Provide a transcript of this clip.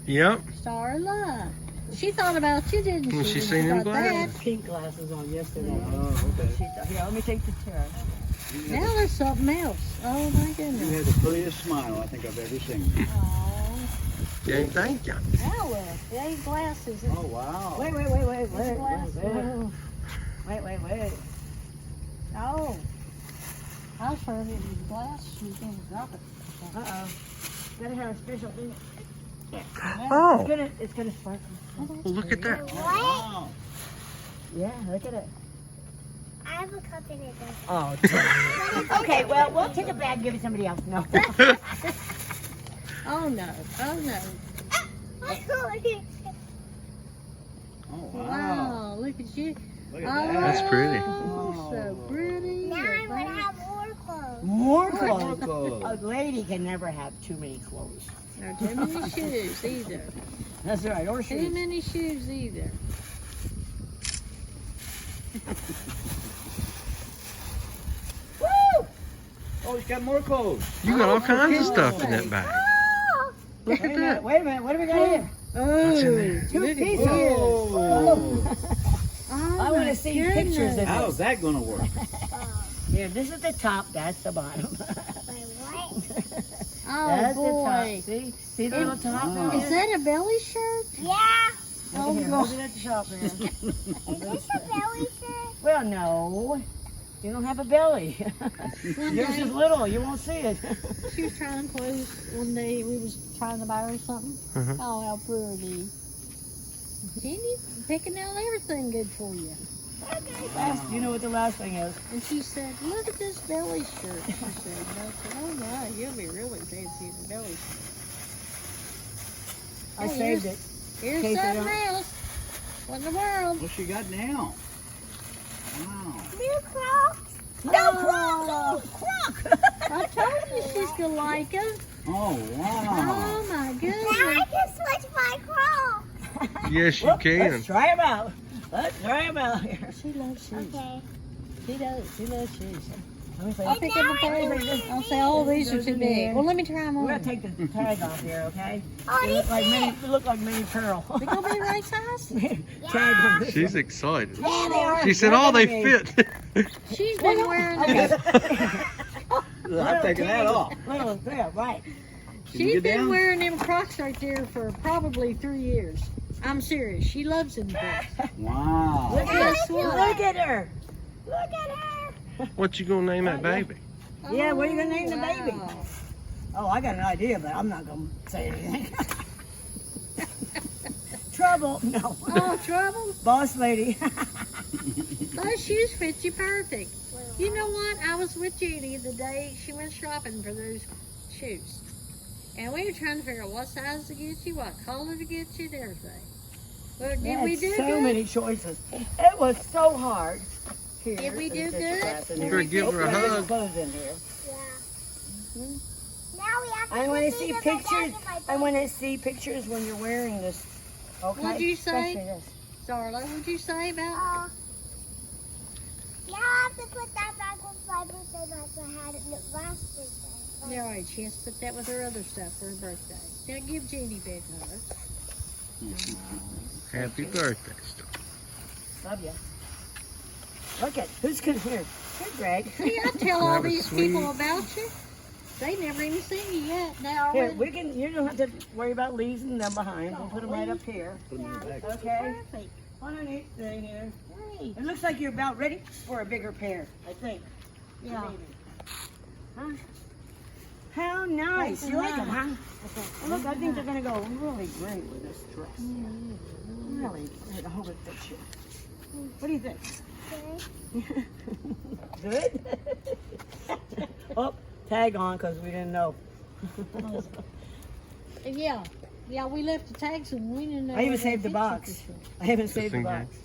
Yep. Starla. She thought about you, didn't she? Well, she when seen them got glasses. that? Pink glasses on yesterday. Oh, okay. Here, let me take the chair. Now there's something else. Oh my You goodness. had the prettiest smile I think I've ever seen. Oh. Yeah, thank you. Now look. They ain't glasses. Oh, wow. Wait. Oh. I was afraid it was glass. She was going to drop it. Uh-oh. Gotta have a special thing. Oh, It's gonna sparkle. well, look at that. Wow. Yeah, look at it. I have a cup in it. Oh, okay, well, we'll take a bag and give it to somebody else. No. Oh no. Oh no. Oh, wow. Wow. Look at you. Look at Oh, that. That's pretty. So pretty. Now I want to have more clothes. More More clothes. clothes. A lady can never have too many clothes. Not too many shoes either. That's right, or Too shoes. many shoes either. Woo! Oh, he's got more clothes. You got all kinds of stuff in that bag. Look Wait at a minute, that. wait a minute. What do we got here? What's in there? Two Look at pieces. Oh. Oh, I want my to see pictures of goodness. How's that going to work? Here, this is the top, that's the bottom. Oh That's boy. the top. See the little top? Wow. Is that a belly shirt? Yeah. Oh, here, hold it at the top here. Is this a belly shirt? Well, no. You don't have a belly. One Yours day, is little. You won't see it. she was trying clothes. One day we was trying to buy her something. Mhm. Oh, how pretty. Jenny picking out everything good for you. You know what the last thing is? And she said, look at this belly shirt. She said, and I said, oh my, you'll be really fancy in the belly shirt. I Hey, saved it. Here's Case I something don't- else. What in the world? What's she got now? Wow. New Crocs. No, Oh, Croc! I told you she's gonna like them. Oh, wow. Oh my Now I goodness. can switch my Crocs. Yes, you Whoop, can. Let's try them out. Let's try them out here. She loves shoes. Okay. She does. She loves shoes. Let me see. I'll pick up a pair. I'll say, oh, these are too big. Well, let me try them We're on. gonna take the tag off here, okay? Oh, They these look like mini, fit. they look like mini pearl. They gonna be right size? Tag on this She's one. excited. Yeah, they are. She said, They're oh, they gonna be- fit. She's been wearing Okay. them. I'm taking that off. Little, yeah, right. Can you She's get been down? wearing them Crocs right there for probably 3 years. I'm serious. She loves them things. Wow. Look Guess at her. what? Look at her. Look at her. What you gonna name that baby? Yeah, what are you gonna name the baby? Wow. Oh, I got an idea, but I'm not gonna say anything. Trouble. No. Oh, trouble. Boss lady. Those shoes fit you perfect. You know what? I was with Judy the day she went shopping for those shoes. And we were trying to figure out what size to get you, what color to get you, and everything. But did we do so good? many choices. It was so hard. Here, Did we there's do this good? glass in Did here. Better give her a There's hug. clothes in here. Yeah. Now we have to I want to put see these in the back pictures. of my I want to see pictures when you're wearing this. Okay. What'd you say? Especially this. Starla, what'd you say about? Now I have to put that back with my birthday like I had it last birthday. Yeah, all right, she has to put that with her other stuff for her birthday. Now give Judy big hugs. Happy birthday, Star. Love you. Look at who's here. Here, Greg. See, I tell all That was these sweet. people about you. They never even seen you yet. Now, Here, when- we can. You don't have to worry about leaving them behind. We'll put them right up here. Put 'em in the bag. Okay. perfect. What a neat thing here. Great. It looks like you're about ready for a bigger pair. I think. Yeah. Maybe. Huh? How nice. That's You like them, nice. huh? Well, look, I think they're gonna go really great with this dress. Really great. I hope it fits you. What do you think? Good? Oh, tag on because we didn't know. Yeah. Yeah, we left the tags and we didn't know. I even whether saved the they fit you box. for sure. I haven't saved the in box.